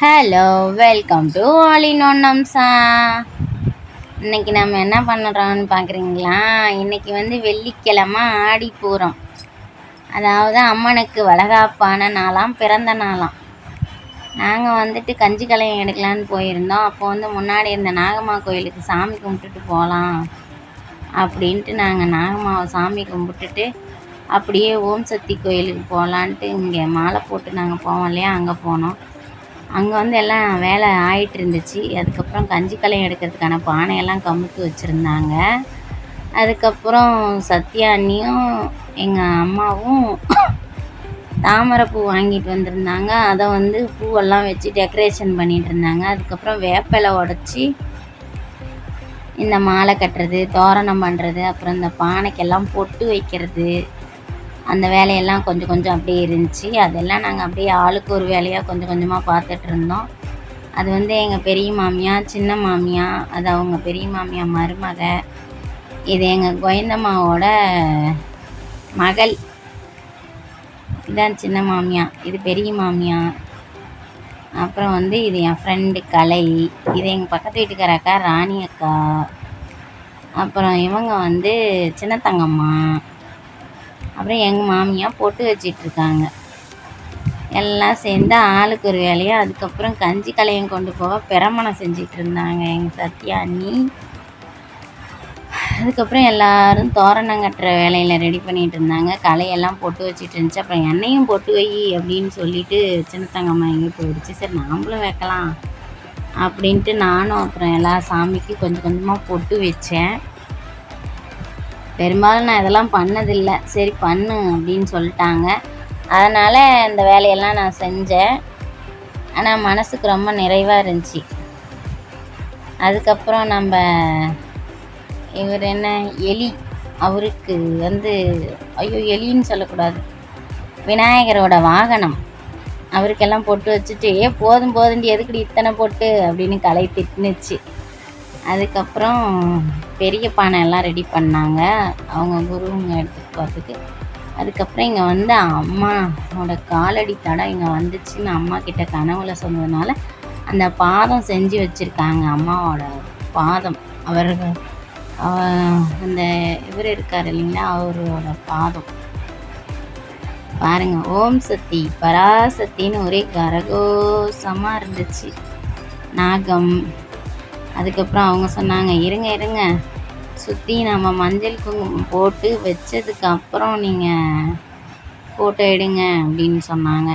Hello, welcome to all in one Amsa. இன்னைக்கு நம்ம என்ன பண்ணுறோம்னு பார்க்குறீங்களா? இன்னைக்கு வெள்ளிக்கிழமை ஆடிப்பூரம், அதாவது அம்மனுக்கு வளகாப்பான நாளாம், பிறந்த நாளாம். நாங்கள் கஞ்சி கலையம் எடுக்கலான்னு போயிருந்தோம். அப்போ முன்னாடி இருந்த நாகம்மா கோயிலுக்கு சாமி கும்பிட்டுட்டு போகலாம் அப்படின்ட்டு நாங்கள் நாகம்மாவை சாமி கும்பிட்டுட்டு அப்படியே ஓம் சக்தி கோயிலுக்கு போகலான்ட்டு இங்கே மாலை போட்டு நாங்கள் போவோம் இல்லையா, அங்கே போனோம். அங்கே எல்லாம் வேலை ஆகிட்டு இருந்துச்சு. அதுக்கப்புறம் கஞ்சி கலையம் எடுக்கிறதுக்கான பானையெல்லாம் கமுத்து வச்சுருந்தாங்க. அதுக்கப்புறம் சத்யா அண்ணியும் எங்கள் அம்மாவும் தாமரைப்பூ வாங்கிட்டு வந்திருந்தாங்க. அதை பூவெல்லாம் வச்சு டெக்கரேஷன் பண்ணிகிட்டு இருந்தாங்க. அதுக்கப்புறம் வேப்பிலை உடச்சி இந்த மாலை கட்டுறது, தோரணம் பண்ணுறது, அப்புறம் இந்த பானைக்கெல்லாம் பொட்டு வைக்கிறது, அந்த வேலையெல்லாம் கொஞ்சம் கொஞ்சம் அப்படியே இருந்துச்சு. அதெல்லாம் நாங்கள் அப்படியே ஆளுக்கு ஒரு வேலையாக கொஞ்சம் கொஞ்சமாக பார்த்துட்டு இருந்தோம். அது எங்கள் பெரிய மாமியா, சின்ன மாமியா, அது அவங்க பெரிய மாமியா மருமக, இது எங்கள் கோயந்தம்மாவோட மகள், இதான் சின்ன மாமியா, இது பெரிய மாமியா. அப்புறம் இது என் ஃப்ரெண்டு கலை, இது எங்கள் பக்கத்து வீட்டுக்கார அக்கா ராணி அக்கா. அப்புறம் இவங்க சின்னத்தங்கம்மா. அப்புறம் எங்கள் மாமியா பொட்டு வச்சிட்ருக்காங்க. எல்லாம் சேர்ந்து ஆளுக்கு ஒரு வேலையாக. அதுக்கப்புறம் கஞ்சி கலையம் கொண்டு போக பிரமணம் செஞ்சிட்டு இருந்தாங்க எங்கள் சத்யா அண்ணி. அதுக்கப்புறம் எல்லோரும் தோரணம் கட்டுற வேலையில் ரெடி பண்ணிகிட்டு இருந்தாங்க. கலையெல்லாம் பொட்டு வச்சிட்டு இருந்துச்சு. அப்புறம் எண்ணெயும் பொட்டு வை அப்படின்னு சொல்லிட்டு சின்னத்தங்கம்மா எங்கே போயிடுச்சு. சரி நாம்ளும் வைக்கலாம் அப்படின்ட்டு நானும் அப்புறம் எல்லா சாமிக்கு கொஞ்சம் கொஞ்சமாக பொட்டு வச்சேன். பெரும்பாலும் நான் இதெல்லாம் பண்ணதில்லை. சரி பண்ணு அப்படின்னு சொல்லிட்டாங்க. அதனால் இந்த வேலையெல்லாம் நான் செஞ்சேன். ஆனால் மனதுக்கு ரொம்ப நிறைவாக இருந்துச்சு. அதுக்கப்புறம் நம்ம இவர் எலி, அவருக்கு ஐயோ எலின்னு சொல்லக்கூடாது, விநாயகரோட வாகனம், அவருக்கெல்லாம் பொட்டு வச்சுட்டு போதும் போதுண்டி எதுக்குடி இத்தனை பொட்டு அப்படின்னு கலை திட்டுனுச்சு. அதுக்கப்புறம் பெரிய பானை எல்லாம் ரெடி பண்ணாங்க அவங்க குருவுங்க எடுத்துகிட்டு போகிறதுக்கு. அதுக்கப்புறம் இங்கே அம்மாவோட காலடி தடம் இங்கே வந்துச்சுன்னு அம்மா கிட்ட கனவுல சொன்னதுனால அந்த பாதம் செஞ்சு வச்சுருக்காங்க. அம்மாவோட பாதம், அந்த இவர் இருக்கார் இல்லைங்களா, அவரோட பாதம் பாருங்கள். ஓம் சக்தி பராசக்தின்னு ஒரே கரகோஷமாக இருந்துச்சு. நாகம். அதுக்கப்புறம் அவங்க சொன்னாங்க, இருங்க சுற்றி நம்ம மஞ்சள் குங்குமம் போட்டு வச்சதுக்கப்புறம் நீங்கள் ஃபோட்டோ எடுங்க அப்படின்னு சொன்னாங்க.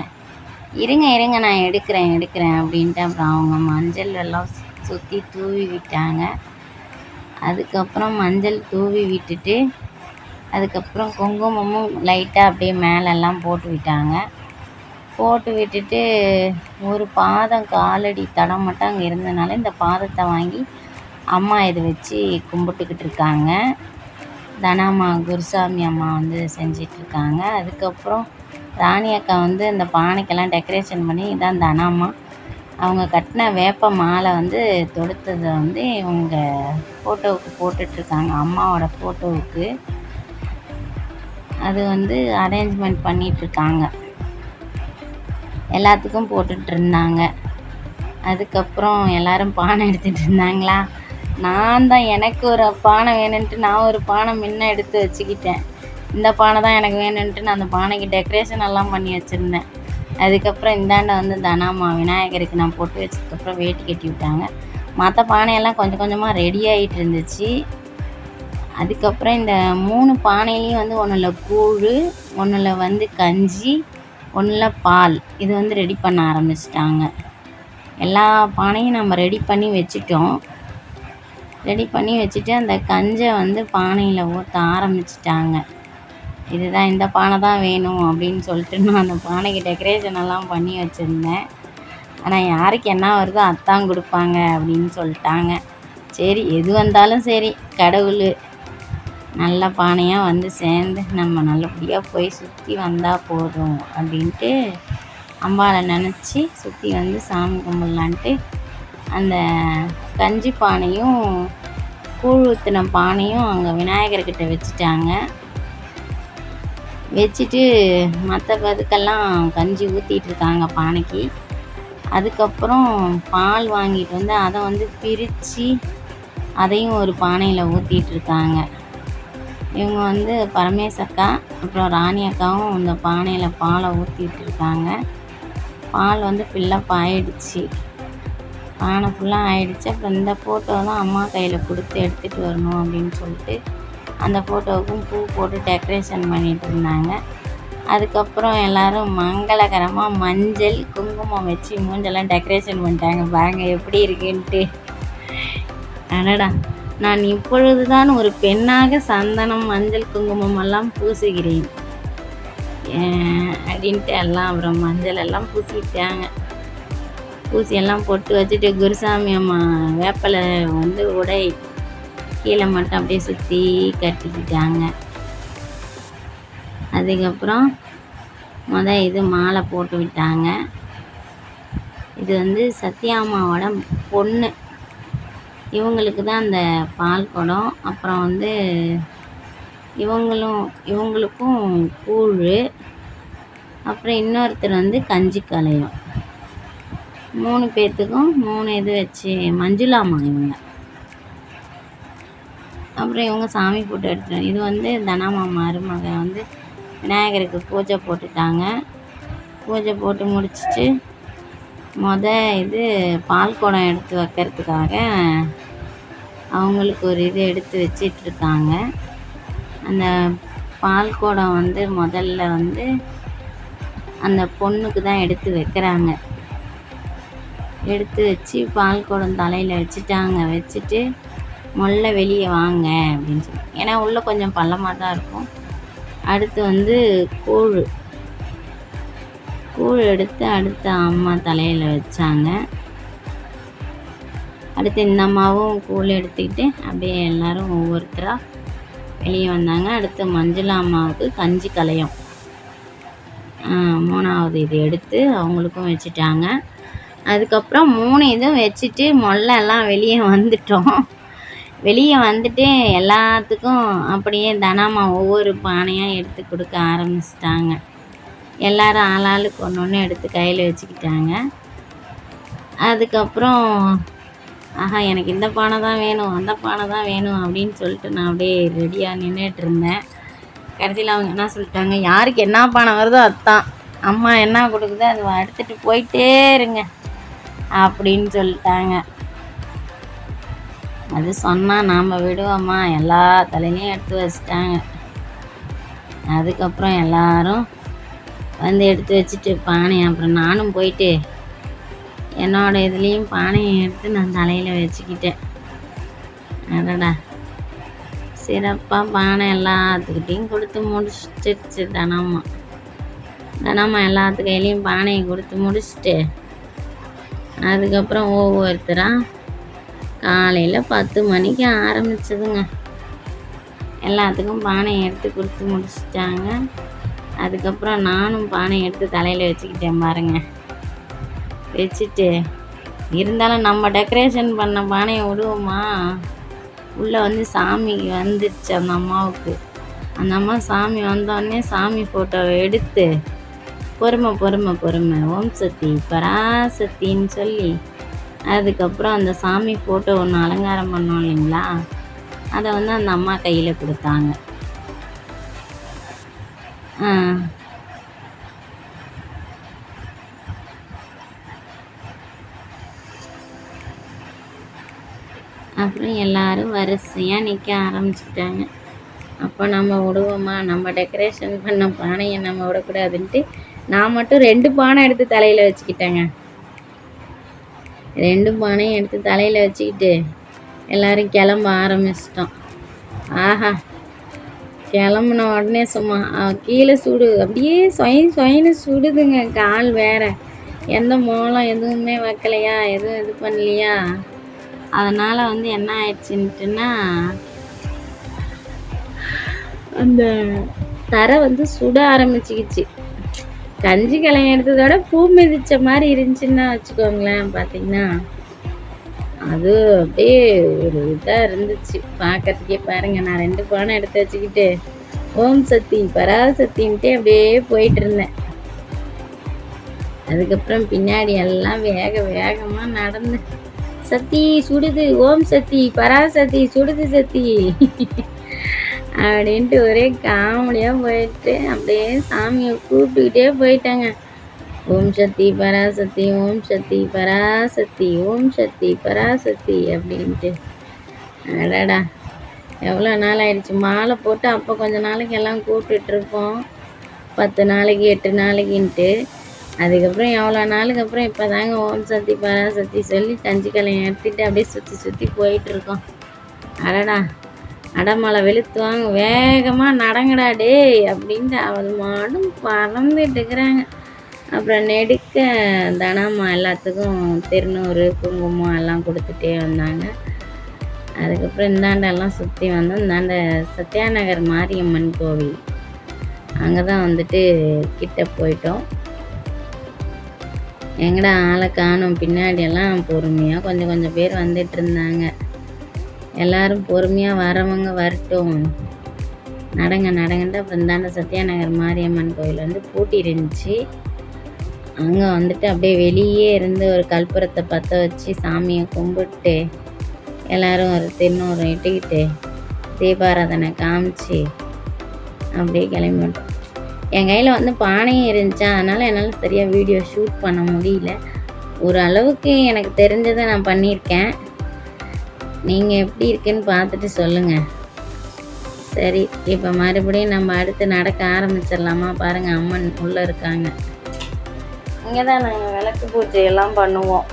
இருங்க நான் எடுக்கிறேன் அப்படின்ட்டு அப்புறம் அவங்க மஞ்சள் எல்லாம் சுற்றி தூவி விட்டாங்க. அதுக்கப்புறம் மஞ்சள் தூவி விட்டுட்டு அதுக்கப்புறம் குங்குமமும் லைட்டாக அப்படியே மேலெல்லாம் போட்டு விட்டாங்க. போட்டு விட்டுட்டு ஒரு பாதம் காலடி தடம் மட்டும் அங்கே இருந்ததுனால இந்த பாதத்தை வாங்கி அம்மா இதை வச்சு கும்பிட்டுக்கிட்டு இருக்காங்க. தனாம்மா, குருசாமி அம்மா செஞ்சிட்ருக்காங்க. அதுக்கப்புறம் ராணி அக்கா இந்த பானைக்கெல்லாம் டெக்கரேஷன் பண்ணி, இதான் தனாம்மா, அவங்க கட்டின வேப்ப மாலை தொடுத்ததை இவங்க ஃபோட்டோவுக்கு போட்டுட்ருக்காங்க, அம்மாவோட ஃபோட்டோவுக்கு. அது அரேஞ்ச்மெண்ட் பண்ணிகிட்ருக்காங்க, எல்லாத்துக்கும் போட்டுட்ருந்தாங்க. அதுக்கப்புறம் எல்லோரும் பானை எடுத்துகிட்டு இருந்தாங்களா, நான் தான் எனக்கு ஒரு பானை வேணுன்ட்டு நான் ஒரு பானை முன்ன எடுத்து வச்சுக்கிட்டேன். இந்த பானை தான் எனக்கு வேணுன்ட்டு நான் அந்த பானைக்கு டெக்கரேஷன் எல்லாம் பண்ணி வச்சுருந்தேன். அதுக்கப்புறம் இந்தாண்ட தனாம்மா விநாயகருக்கு நான் போட்டு வச்சதுக்கப்புறம் வேட்டி கட்டி விட்டாங்க. மற்ற பானையெல்லாம் கொஞ்சம் கொஞ்சமாக ரெடி ஆகிட்டு இருந்துச்சு. அதுக்கப்புறம் இந்த 3 பானையிலையும் ஒன்றில் கூழ், ஒன்றில் கஞ்சி, ஒன்றில் பால், இது ரெடி பண்ண ஆரம்பிச்சிட்டாங்க. எல்லா பானையும் நம்ம ரெடி பண்ணி வச்சுட்டோம். ரெடி பண்ணி வச்சுட்டு அந்த கஞ்சை பானையில் ஊற்ற ஆரம்பிச்சிட்டாங்க. இதுதான், இந்த பானை தான் வேணும் அப்படின்னு சொல்லிட்டு நான் அந்த பானைக்கு டெக்கரேஷன் எல்லாம் பண்ணி வச்சுருந்தேன். ஆனால் யாருக்கு என்ன வருதோ அத்தான் கொடுப்பாங்க அப்படின்னு சொல்லிட்டாங்க. சரி எது வந்தாலும் சரி, கடவுள் நல்ல பானையாக சேர்ந்து நம்ம நல்லபடியாக போய் சுற்றி வந்தால் போதும் அப்படின்ட்டு அம்பாவை நினச்சி சுற்றி சாமி கும்பிட்லான்ட்டு அந்த கஞ்சி பானையும் கூழ் ஊற்றின பானையும் அங்கே விநாயகர்கிட்ட வச்சுட்டாங்க. வச்சுட்டு மற்ற பதுக்கெல்லாம் கஞ்சி ஊற்றிட்டுருக்காங்க பானைக்கு. அதுக்கப்புறம் பால் வாங்கிட்டு வந்து அதை வந்து பிரித்து அதையும் ஒரு பானையில் ஊற்றிட்டுருக்காங்க. இவங்க வந்து பரமேஷ் அக்கா அப்புறம் ராணி அக்காவும் இந்த பானையில் பாலை ஊற்றிட்டுருக்காங்க. பால் வந்து ஃபில்லப் ஆகிடுச்சு, பானை ஃபுல்லாக ஆகிடுச்சு. அப்புறம் இந்த ஃபோட்டோ தான் அம்மா கையில் கொடுத்து எடுத்துகிட்டு வரணும் அப்படின்னு சொல்லிட்டு அந்த ஃபோட்டோவுக்கும் பூ போட்டு டெக்கரேஷன் பண்ணிகிட்டு இருந்தாங்க. அதுக்கப்புறம் எல்லோரும் மங்களகரமாக மஞ்சள் குங்குமம் வச்சு மூஞ்செல்லாம் டெக்கரேஷன் பண்ணிட்டாங்க. பாருங்க எப்படி இருக்குன்ட்டு. அடடா, நான் இப்பொழுது தான் ஒரு பெண்ணாக சந்தனம் மஞ்சள் குங்குமம் எல்லாம் பூசுகிறேன் அப்படின்ட்டு எல்லாம் அப்புறம் மஞ்சள் எல்லாம் பூசிட்டாங்க. பூசி எல்லாம் பொட்டு வச்சுட்டு குருசாமி அம்மா வேப்பலை வந்து உடை கீழே மட்டும் அப்படியே சுற்றி கட்டிக்கிட்டாங்க. அதுக்கப்புறம் இது மாலை போட்டு விட்டாங்க. இது வந்து சத்யாம்மாவோட பொண்ணு, இவங்களுக்கு தான் அந்த பால் குடம். அப்புறம் வந்து இவங்களுக்கும் கூழ், அப்புறம் இன்னொருத்தர் வந்து கஞ்சி கலையும். 3 பேர்த்துக்கும் 3 இது வச்சு மஞ்சுளாம்மா இவங்க. அப்புறம் இவங்க சாமி போட்டு எடுத்துட்டாங்க. இது வந்து தனாமா மருமக வந்து விநாயகருக்கு பூஜை போட்டுட்டாங்க. பூஜை போட்டு முடிச்சுட்டு இது பால் குடம் எடுத்து வைக்கிறதுக்காக அவங்களுக்கு ஒரு இது எடுத்து வச்சிட்ருக்காங்க. அந்த பால் குடம் வந்து முதல்ல வந்து அந்த பொண்ணுக்கு தான் எடுத்து வைக்கிறாங்க. எடுத்து வச்சு பால் குடம் தலையில் வச்சுட்டாங்க. வச்சுட்டு முதல்ல வெளியே வாங்க அப்படின்னு சொல்லி, ஏன்னா உள்ளே கொஞ்சம் பள்ளமாக தான் இருக்கும். அடுத்து வந்து கூழ் எடுத்து அடுத்த அம்மா தலையில் வச்சாங்க. அடுத்து இந்த அம்மாவும் கூழ் எடுத்துக்கிட்டு அப்படியே எல்லோரும் ஒவ்வொருத்தராக வெளியே வந்தாங்க. அடுத்து மஞ்சள் அம்மாவுக்கு கஞ்சி கலையும் 3வது இது எடுத்து அவங்களுக்கும் வச்சுட்டாங்க. அதுக்கப்புறம் 3 இதுவும் வச்சுட்டு எல்லாம் வெளியே வந்துட்டோம். வெளியே வந்துட்டு எல்லாத்துக்கும் அப்படியே தனாமா ஒவ்வொரு பானையாக எடுத்து கொடுக்க ஆரம்பிச்சிட்டாங்க. எல்லோரும் ஆளாளுக்கு ஒன்று எடுத்து கையில் வச்சுக்கிட்டாங்க. அதுக்கப்புறம் எனக்கு இந்த பானை தான் வேணும், அந்த பானை தான் வேணும் அப்படின்னு சொல்லிட்டு நான் அப்படியே ரெடியாக நின்றுட்டுருந்தேன். கடைசியில் அவங்க என்ன சொல்லிட்டாங்க, யாருக்கு என்ன பானை வருதோ அதுதான், அம்மா என்ன கொடுக்குதோ அதை எடுத்துகிட்டு போயிட்டே இருங்க அப்படின்னு சொல்லிட்டாங்க. அது சொன்னால் நாம் விடுவோம்மா, எல்லா தலையிலையும் எடுத்து வச்சிட்டாங்க. அதுக்கப்புறம் எல்லோரும் வந்து எடுத்து வச்சுட்டு பானையை அப்புறம் நானும் போயிட்டு என்னோடய இதுலேயும் பானையை எடுத்து நான் தலையில் வச்சுக்கிட்டேன். அடடா, சிறப்பாக பானை எல்லாத்துக்கிட்டையும் கொடுத்து முடிச்சிடுச்சு தனம்மா எல்லாத்து கையிலையும் பானையை கொடுத்து முடிச்சுட்டு அதுக்கப்புறம் ஒவ்வொருத்தராக காலையில் 10 மணிக்கு ஆரம்பிச்சதுங்க. எல்லாத்துக்கும் பானையை எடுத்து கொடுத்து முடிச்சிட்டாங்க. அதுக்கப்புறம் நானும் பானையை எடுத்து தலையில் வச்சுக்கிட்டேன் பாருங்க. வச்சுட்டு இருந்தாலும் நம்ம டெக்கரேஷன் பண்ண பானையை விடுவோமா, உள்ளே வந்து சாமிக்கு வந்துடுச்சு அந்த அம்மாவுக்கு. அந்த அம்மா சாமி வந்தோடனே சாமி ஃபோட்டோவை எடுத்து பொறுமை ஓம் சக்தி பராசக்தின்னு சொல்லி அதுக்கப்புறம் அந்த சாமி ஃபோட்டோ ஒன்று அலங்காரம் பண்ணோம் இல்லைங்களா, அதை வந்து அந்த அம்மா கையில் கொடுத்தாங்க. அப்புறம் எல்லோரும் வரிசையாக நிற்க ஆரம்பிச்சுக்கிட்டாங்க. அப்போ நம்ம விடுவோமா, நம்ம டெக்கரேஷன் பண்ண பானையை நம்ம விடக்கூடாதுன்ட்டு நான் மட்டும் 2 பானை எடுத்து தலையில் வச்சுக்கிட்டேங்க. 2 பானையும் எடுத்து தலையில் வச்சுக்கிட்டு எல்லோரும் கிளம்ப ஆரம்பிச்சிட்டோம். கிளம்புன உடனே சும்மா கீழே சுடு, அப்படியே சொயின்னு சுடுதுங்க. கால் வேறு எந்த மோளம் எதுவுமே வைக்கலையா, எதுவும் இது பண்ணலையா, அதனால் வந்து என்ன ஆயிடுச்சுன்ட்டுன்னா அந்த தரை வந்து சுட ஆரம்பிச்சிக்கிச்சு. கஞ்சி கலையம் எடுத்ததோட பூ மிதித்த மாதிரி இருந்துச்சுன்னா வச்சுக்கோங்களேன். பார்த்திங்கன்னா அது அப்படியே ஒரு இதாக இருந்துச்சு பார்க்கறதுக்கே. பாருங்கள், நான் 2 பானை எடுத்து வச்சுக்கிட்டு ஓம் சக்தி பராசக்தின்ட்டே அப்படியே போயிட்டு இருந்தேன். அதுக்கப்புறம் பின்னாடி எல்லாம் வேக வேகமாக நடந்து சத்தி சுடுது, ஓம் சத்தி பராசக்தி சுடுது சத்தி அப்படின்ட்டு ஒரே காமெடியாக போயிட்டு அப்படியே சாமியை கூப்பிட்டுக்கிட்டே போயிட்டாங்க. ஓம் சக்தி பராசக்தி, ஓம் சக்தி பராசக்தி, ஓம் சக்தி பராசக்தி அப்படின்ட்டு. அடடா எவ்வளோ நாள் ஆயிடுச்சு. மாலை போட்டு அப்போ கொஞ்ச நாளைக்கு எல்லாம் கூப்பிட்டுட்ருப்போம், 10 நாளைக்கு 8 நாளைக்குன்ட்டு. அதுக்கப்புறம் எவ்வளோ நாளுக்கு அப்புறம் இப்போ தாங்க ஓம் சக்தி பராசக்தி சொல்லி கஞ்சி கலையம் எடுத்துகிட்டு அப்படியே சுற்றி சுற்றி போயிட்டுருக்கோம். அடடா அடமலை வெளுத்துவாங்க, வேகமாக நடங்கடா டே அப்படின்ட்டு அவள் மாடும் பறந்துட்டு இருக்கிறாங்க. அப்புறம் நெடுக்க தனம்மா எல்லாத்துக்கும் திருநூறு குங்குமம் எல்லாம் கொடுத்துட்டே வந்தாங்க. அதுக்கப்புறம் இந்தாண்டெல்லாம் சுற்றி வந்தோம். இந்தாண்ட சத்யாநகர் மாரியம்மன் கோவில் அங்கே தான் வந்துட்டு கிட்ட போயிட்டோம். எங்கடா ஆளை காணும், பின்னாடியெல்லாம் பொறுமையாக கொஞ்சம் கொஞ்சம் பேர் வந்துட்டு இருந்தாங்க. எல்லோரும் பொறுமையாக வரவங்க வரட்டும், நடங்க நடங்கன்ட்டு. அப்புறம் இந்தாண்ட சத்யாநகர் மாரியம்மன் கோவில் வந்து பூட்டி இருந்துச்சு. அங்கே வந்துட்டு அப்படியே வெளியே இருந்து ஒரு கற்பூரத்தை பற்ற வச்சு சாமியை கும்பிட்டு எல்லோரும் ஒரு திருநூறு இட்டுக்கிட்டு தீபாராதனை காமிச்சு அப்படியே கிளம்பிட்டோம். என் கையில் வந்து பானையும் இருந்துச்சா, அதனால் என்னால் சரியாக வீடியோ ஷூட் பண்ண முடியல. ஓரளவுக்கு எனக்கு தெரிஞ்சதை நான் பண்ணியிருக்கேன். நீங்கள் எப்படி இருக்குன்னு பார்த்துட்டு சொல்லுங்கள். சரி, இப்போ மறுபடியும் நம்ம அடுத்து நடக்க ஆரம்பிச்சிடலாமா? பாருங்கள், அம்மன் உள்ளே இருக்காங்க. இங்கே தான் நாங்கள் விளக்கு பூஜையெல்லாம் பண்ணுவோம்.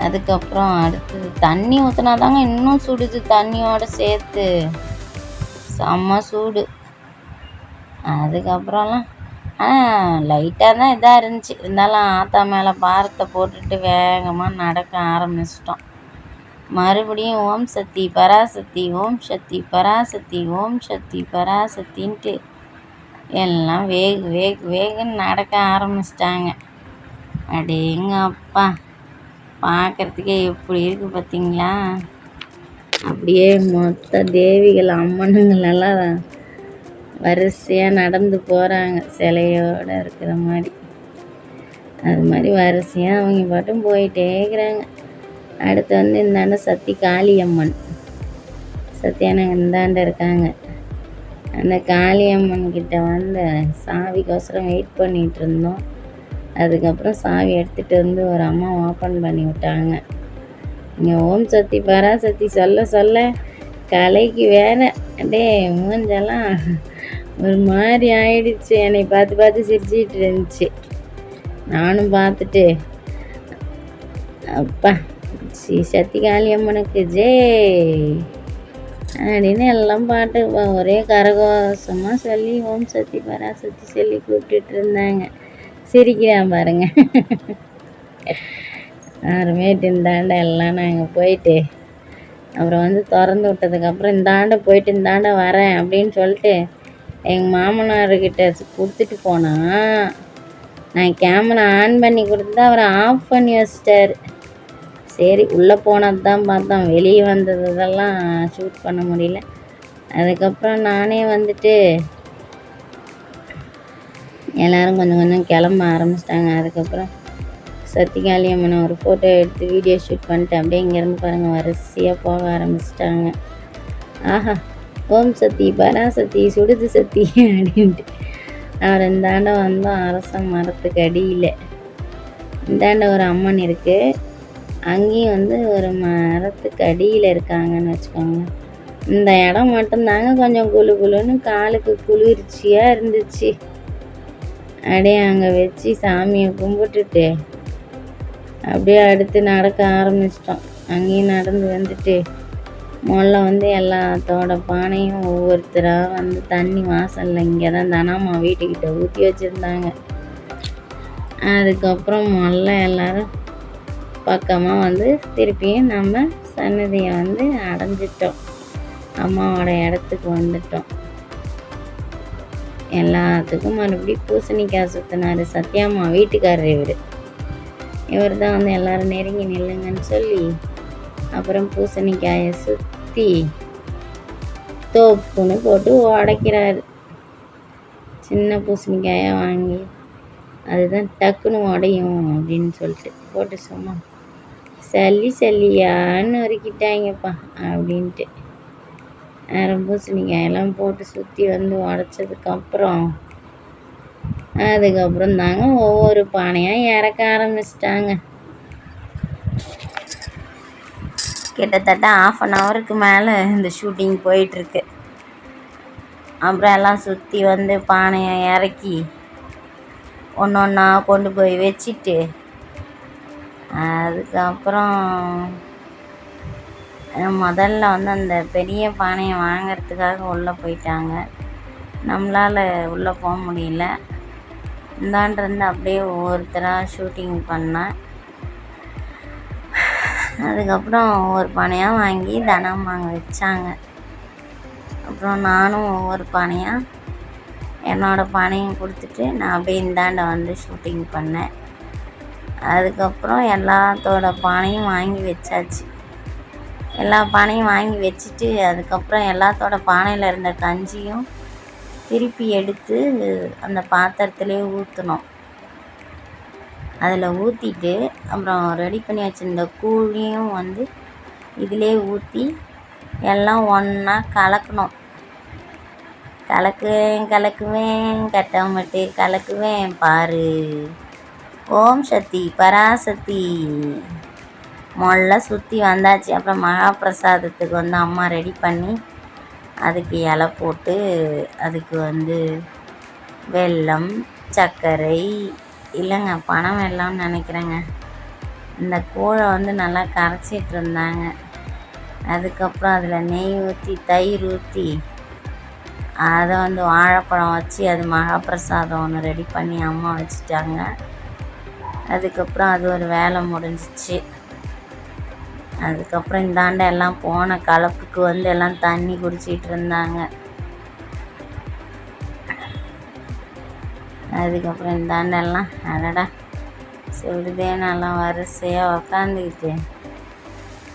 அதுக்கப்புறம் அடுத்தது தண்ணி ஊற்றினா தாங்க இன்னும் சுடுது, தண்ணியோடு சேர்த்து செம்ம சூடு. அதுக்கப்புறம்லாம் லைட்டாக தான் இதாக இருந்துச்சு, இருந்தாலும் ஆத்தா மேலே பாரத்தை போட்டுட்டு வேகமாக நடக்க ஆரம்பிச்சிட்டோம். மறுபடியும் ஓம் சக்தி பராசக்தி, ஓம் சக்தி பராசக்தி, ஓம் சக்தி பராசக்தின்ட்டு எல்லாம் வேகுன்னு நடக்க ஆரம்பிச்சிட்டாங்க. அடேங்க அப்பா, பார்க்குறதுக்கே எப்படி இருக்குது பார்த்தீங்களா? அப்படியே மொத்த தேவிகள் அம்மனுங்களெல்லாம் வரிசையாக நடந்து போகிறாங்க, சிலையோடு இருக்கிற மாதிரி. அது மாதிரி வரிசையாக அவங்க பாட்டும் போயிட்டே இருக்கிறாங்க. அடுத்து வந்து இந்தாண்ட சக்தி காளியம்மன் சத்யானங்க இந்தாண்ட இருக்காங்க. அந்த காளியம்மன் கிட்ட வந்து சாவிக்கோசரம் வெயிட் பண்ணிகிட்டு இருந்தோம். அதுக்கப்புறம் சாவி எடுத்துகிட்டு வந்து ஒரு அம்மா ஓப்பன் பண்ணி விட்டாங்க. இங்கே ஓம் சக்தி பராசக்தி சொல்ல சொல்ல கலைக்கு வேற அப்படியே மூஞ்செல்லாம் ஒரு மாதிரி ஆயிடுச்சு. என்னை பார்த்து பார்த்து சிரிச்சிட்டு இருந்துச்சு. நானும் பார்த்துட்டு அப்பா ஸ்ரீ சக்தி காளியம்மனுக்கு ஜெய் அப்படின்னு எல்லாம் பாட்டு ஒரே கரகோஷமாக சொல்லி ஓம் சக்தி பராசக்தி சொல்லி கூப்பிட்டுட்டு இருந்தாங்க. சிரிக்கிறான் பாருங்க. அப்புறமேட்டு இந்தாண்ட எல்லாம் நாங்கள் போயிட்டு அப்புறம் வந்து திறந்து விட்டதுக்கப்புறம் இந்தாண்ட போயிட்டு இந்தாண்ட வரேன் அப்படின்னு சொல்லிட்டு எங்கள் மாமனார்கிட்ட கொடுத்துட்டு போனால் நான் கேமரா ஆன் பண்ணி கொடுத்தா அவரை ஆஃப் பண்ணி வச்சிட்டாரு. சரி, உள்ளே போனது தான் பார்த்தோம், வெளியே வந்தது இதெல்லாம் ஷூட் பண்ண முடியல. அதுக்கப்புறம் நானே வந்துட்டு எல்லோரும் கொஞ்சம் கொஞ்சம் கிளம்ப ஆரம்பிச்சிட்டாங்க. அதுக்கப்புறம் சக்தி காளியம்மனை ஒரு ஃபோட்டோ எடுத்து வீடியோ ஷூட் பண்ணிட்டு அப்படியே இங்கேருந்து பாருங்கள் வரிசையாக போக ஆரம்பிச்சிட்டாங்க. ஆஹா, ஓம் சக்தி பராசக்தி சுடுது சக்தி அப்படின்ட்டு. அவர் இந்தாண்ட வந்தோம் அரச மரத்துக்கு அடியில். இந்தாண்ட ஒரு அம்மன் இருக்குது, அங்கேயும் வந்து ஒரு மரத்துக்கு அடியில் இருக்காங்கன்னு வச்சுக்கோங்க. இந்த இடம் மட்டும்தாங்க கொஞ்சம் குளு குளுன்னு காலுக்கு குளிர்ச்சியாக இருந்துச்சு. அப்படியே அங்கே வச்சு சாமியை கும்பிட்டுட்டு அப்படியே அடுத்து நடக்க ஆரம்பிச்சிட்டோம். அங்கேயும் நடந்து வந்துட்டு முதல்ல வந்து எல்லாத்தோட பானையும் ஒவ்வொருத்தராக வந்து தண்ணி வாசலில் இங்கே தான் தனம்மா வீட்டுக்கிட்ட ஊற்றி வச்சுருந்தாங்க. அதுக்கப்புறம் முதல்ல எல்லோரும் பக்கமாக வந்து திருப்பியும் நம்ம சன்னதியை வந்து அடைஞ்சிட்டோம், அம்மாவோட இடத்துக்கு வந்துட்டோம். எல்லாத்துக்கும் மறுபடியும் பூசணிக்காய் சுற்றினார் சத்யாம்மா வீட்டுக்காரர். இவர் தான் வந்து எல்லோரும் நெருங்கி நில்லுங்கன்னு சொல்லி அப்புறம் பூசணிக்காயை சுற்றி தோப்புன்னு போட்டு உடைக்கிறாரு. சின்ன பூசணிக்காயாக வாங்கி அதுதான் டக்குன்னு உடையும் அப்படின்னு சொல்லிட்டு போட்டு சும்மா சல்லியான்னு நொறுக்கிட்டாங்கப்பா அப்படின்ட்டு பூசணிக்காயெல்லாம் போட்டு சுற்றி வந்து உடச்சதுக்கப்புறம் அதுக்கப்புறம் தாங்க ஒவ்வொரு பானையாக இறக்க ஆரம்பிச்சிட்டாங்க. கிட்டத்தட்ட 1/2 ஹவருக்கு மேலே இந்த ஷூட்டிங் போயிட்டுருக்கு. அப்புறம் எல்லாம் சுற்றி வந்து பானையை இறக்கி ஒன்று ஒன்றா கொண்டு போய் வச்சுட்டு அதுக்கப்புறம் முதல்ல வந்து அந்த பெரிய பானையை வாங்கிறதுக்காக உள்ளே போயிட்டாங்க. நம்மளால் உள்ளே போக முடியல. இந்தாண்டிருந்து அப்படியே ஒவ்வொருத்தராக ஷூட்டிங் பண்ணேன். அதுக்கப்புறம் ஒவ்வொரு பானையாக வாங்கி தனம் வாங்க வச்சாங்க. அப்புறம் நானும் ஒவ்வொரு பானையாக என்னோடய பானையும் கொடுத்துட்டு நான் அப்படியே இந்தாண்ட வந்து ஷூட்டிங் பண்ணேன். அதுக்கப்புறம் எல்லாத்தோட பானையும் வாங்கி வச்சாச்சு. எல்லா பானையும் வாங்கி வச்சுட்டு அதுக்கப்புறம் எல்லாத்தோட பானையில் இருந்த கஞ்சியும் திருப்பி எடுத்து அந்த பாத்திரத்துலேயே ஊற்றணும். அதில் ஊற்றிட்டு அப்புறம் ரெடி பண்ணி வச்சுருந்த கூழையும் வந்து இதிலே ஊற்றி எல்லாம் ஒன்றா கலக்கணும். கலக்குவேன் கட்டமட்டு கலக்குவேன் பாரு ஓம் சக்தி பராசக்தி மொல்ல சுற்றி வந்தாச்சு. அப்புறம் மகாபிரசாதத்துக்கு வந்து அம்மா ரெடி பண்ணி அதுக்கு இலை போட்டு அதுக்கு வந்து வெல்லம் சர்க்கரை இல்லைங்க பனை வெல்லம்னு நினைக்கிறேங்க, இந்த கூழை வந்து நல்லா கரைச்சிட்டு இருந்தாங்க. அதுக்கப்புறம் அதில் நெய் ஊற்றி தயிர் ஊற்றி அதை வந்து வாழைப்பழம் வச்சு அது மகாபிரசாதம் ஒன்று ரெடி பண்ணி அம்மா வச்சுட்டாங்க. அதுக்கப்புறம் அது ஒரு வேலை முடிஞ்சிச்சு. அதுக்கப்புறம் இந்தாண்ட எல்லாம் போன கலப்புக்கு வந்து எல்லாம் தண்ணி குடிச்சிட்டு இருந்தாங்க. அதுக்கப்புறம் இந்தாண்டெல்லாம் அடடா சொல்லுதே நல்லா வரிசையாக உக்காந்துக்கிட்டு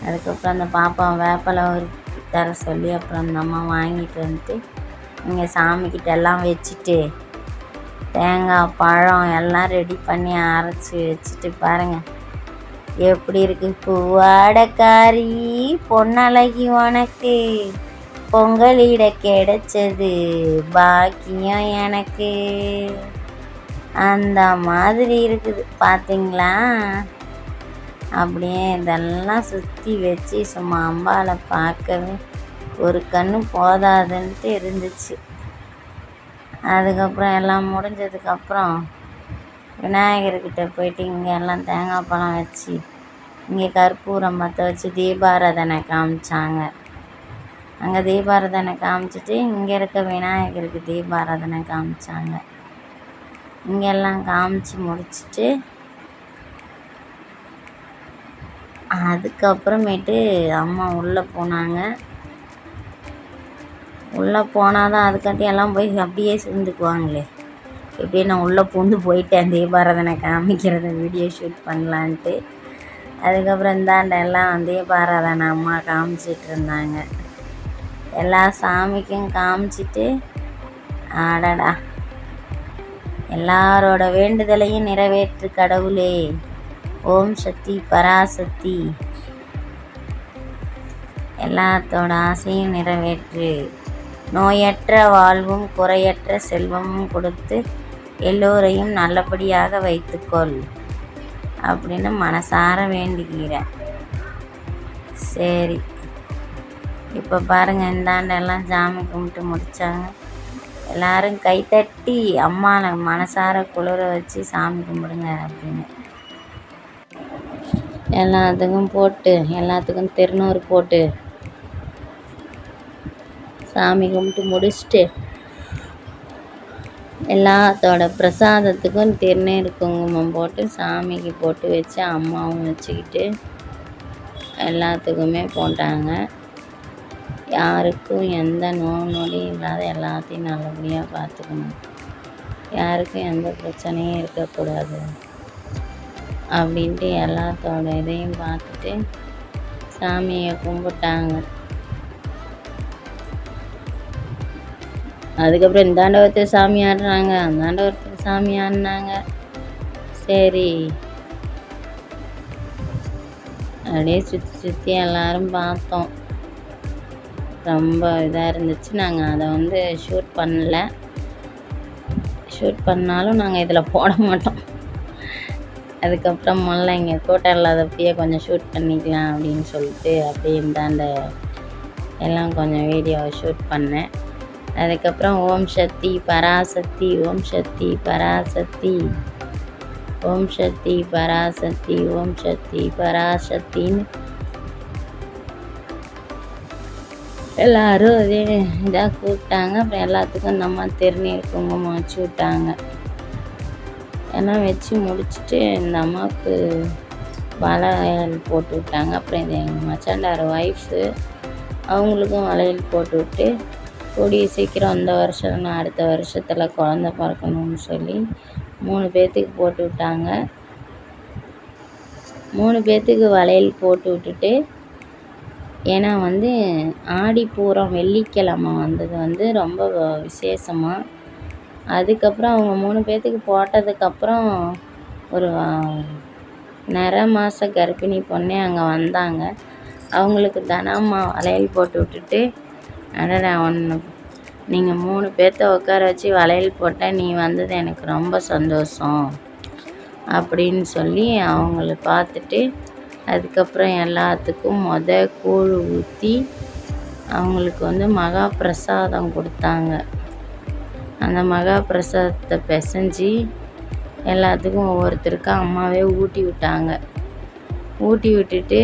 அதுக்கப்புறம் அந்த பாப்பா வேப்பலை ஒரு தர சொல்லி அப்புறம் அந்த அம்மா வாங்கிட்டு வந்துட்டு இங்கே சாமிக்கிட்ட எல்லாம் வச்சுட்டு தேங்காய் பழம் எல்லாம் ரெடி பண்ணி அரைச்சி வச்சுட்டு பாருங்கள் எப்படி இருக்கு. பூவாடக்காரி பொன்னழகி உனக்கு பொங்கலிட கிடைச்சது பாக்கியம் எனக்கு அந்த மாதிரி இருக்குது பார்த்தீங்களா. அப்படியே இதெல்லாம் சுற்றி வச்சு சும்மா அம்பாவை பார்க்கவே ஒரு கண்ணு போதாதுன்ட்டு இருந்துச்சு. அதுக்கப்புறம் எல்லாம் முடிஞ்சதுக்கப்புறம் விநாயகர்கிட்ட போயிட்டு இங்கே எல்லாம் தேங்காய் பழம் வச்சு இங்கே கற்பூரம் பற்ற வச்சு தீபாராதனை காமிச்சாங்க. அங்கே தீபாராதனை காமிச்சிட்டு இங்கே இருக்க விநாயகருக்கு தீபாராதனை காமிச்சாங்க. இங்கெல்லாம் காமிச்சு முடிச்சுட்டு அதுக்கப்புறமேட்டு அம்மா உள்ளே போனாங்க. உள்ளே போனால் தான் அதுக்காட்டி எல்லாம் போய் அப்படியே சேர்ந்துக்குவாங்களே. எப்படியே நான் உள்ளே பூந்து போயிட்டேன் தீபாராதனை காமிக்கிறத வீடியோ ஷூட் பண்ணலான்ட்டு. அதுக்கப்புறம் இந்தாண்ட எல்லாம் தீபாராதனை அம்மா காமிச்சிட்டு இருந்தாங்க. எல்லா சாமிக்கும் காமிச்சிட்டு அடடா எல்லாரோட வேண்டுதலையும் நிறைவேற்று கடவுளே ஓம் சக்தி பராசக்தி எல்லாத்தோட ஆசையும் நிறைவேற்று நோயற்ற வாழ்வும் குறையற்ற செல்வமும் கொடுத்து எல்லோரையும் நல்லபடியாக வைத்துக்கொள் அப்படின்னு மனசார வேண்டிக்கிறேன். சரி இப்போ பாருங்கள் இந்தாண்டெல்லாம் சாமி கும்பிட்டு முடித்தாங்க. எல்லோரும் கைத்தட்டி அம்மாவை மனசார குளிர வச்சு சாமி கும்பிடுங்க அப்படின்னு எல்லாத்துக்கும் போட்டு எல்லாத்துக்கும் திருநூறு போட்டு சாமி கும்பிட்டு முடிச்சுட்டு எல்லாத்தோட பிரசாதத்துக்கும் திருநீர் குங்குமம் போட்டு சாமிக்கு போட்டு வச்சு அம்மாவும் வச்சுக்கிட்டு எல்லாத்துக்குமே போட்டாங்க. யாருக்கும் எந்த நோயும் இல்லாத எல்லாத்தையும் நல்லபடியாக பார்த்துக்கணும், யாருக்கும் எந்த பிரச்சனையும் இருக்கக்கூடாது அப்படின்ட்டு எல்லாத்தோட இதையும் பார்த்துட்டு சாமியை கும்பிட்டாங்க. அதுக்கப்புறம் இந்தாண்ட ஒருத்தர் சாமி ஆடுறாங்க, அந்தாண்ட ஒருத்தர் சாமி ஆடினாங்க. சரி அப்படியே சுற்றி சுற்றி எல்லாரும் பார்த்தோம். ரொம்ப இதாக இருந்துச்சு. நாங்கள் அதை வந்து ஷூட் பண்ணல. ஷூட் பண்ணாலும் நாங்கள் இதில் போட மாட்டோம். அதுக்கப்புறம் முதல்ல இங்கே கூட்டம் இல்லாதப்பயே கொஞ்சம் ஷூட் பண்ணிக்கலாம் அப்படின்னு சொல்லிட்டு அப்படியே இந்தாண்ட எல்லாம் கொஞ்சம் வீடியோ ஷூட் பண்ணேன். அதுக்கப்புறம் ஓம் சக்தி பராசக்தி, ஓம் சக்தி பராசக்தி, ஓம் சக்தி பராசக்தி, ஓம் சக்தி பராசக்தின்னு எல்லோரும் அதே இதாக கூப்பிட்டாங்க. அப்புறம் எல்லாத்துக்கும் இந்த அம்மா திருநீர் குங்குமம் வச்சு விட்டாங்க. எல்லாம் வச்சு முடிச்சுட்டு இந்த அம்மாவுக்கு வளையல் போட்டு விட்டாங்க. அப்புறம் இது எங்கள் மச்சாண்டார் ஒய்ஃபு, அவங்களுக்கும் வளையல் போட்டு விட்டு கூடிய சீக்கிரம் இந்த வருஷம் அடுத்த வருஷத்தில் குழந்த பிறக்கணும்னு சொல்லி 3 பேர்த்துக்கு போட்டு விட்டாங்க. 3 பேர்த்துக்கு வளையல் போட்டு விட்டுட்டு, ஏன்னா வந்து ஆடிப்பூரம் வெள்ளிக்கிழமை வந்தது வந்து ரொம்ப விசேஷமாக. அதுக்கப்புறம் அவங்க 3 பேர்த்துக்கு போட்டதுக்கப்புறம் ஒரு நிற மாத கர்ப்பிணி பொண்ணே அங்கே வந்தாங்க. அவங்களுக்கு தனம்மா வளையல் போட்டு விட்டுட்டு, அடடா ஒன்று நீங்கள் 3 பேர்த்த உட்கார வச்சு வளையல் போட்டால் நீ வந்தது எனக்கு ரொம்ப சந்தோஷம் அப்படின்னு சொல்லி அவங்கள பார்த்துட்டு, அதுக்கப்புறம் எல்லாத்துக்கும் கூழ் ஊற்றி அவங்களுக்கு வந்து மகா பிரசாதம் கொடுத்தாங்க. அந்த மகா பிரசாதத்தை பிசைஞ்சி எல்லாத்துக்கும் ஒவ்வொருத்தருக்கும் அம்மாவே ஊட்டி விட்டாங்க. ஊட்டி விட்டுட்டு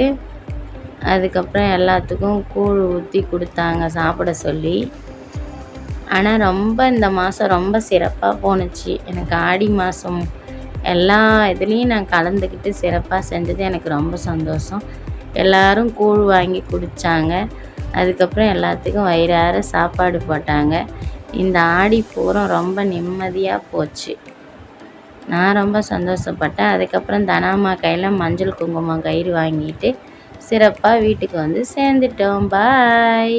அதுக்கப்புறம் எல்லாத்துக்கும் கூழ் ஊற்றி கொடுத்தாங்க சாப்பிட சொல்லி. ஆனால் ரொம்ப இந்த மாதம் ரொம்ப சிறப்பாக போணுச்சு. எனக்கு ஆடி மாதம் எல்லா இதுலேயும் நான் கலந்துக்கிட்டு சிறப்பாக செஞ்சது எனக்கு ரொம்ப சந்தோஷம். எல்லோரும் கூழ் வாங்கி குடித்தாங்க. அதுக்கப்புறம் எல்லாத்துக்கும் வயிறார சாப்பாடு போட்டாங்க. இந்த ஆடிப்பூரம் ரொம்ப நிம்மதியாக போச்சு. நான் ரொம்ப சந்தோஷப்பட்டேன். அதுக்கப்புறம் தனாம்மா கையில் மஞ்சள் குங்குமம் கயிறு வாங்கிட்டு சிறப்பாக வீட்டுக்கு வந்து சேர்ந்துட்டோம். பாய்.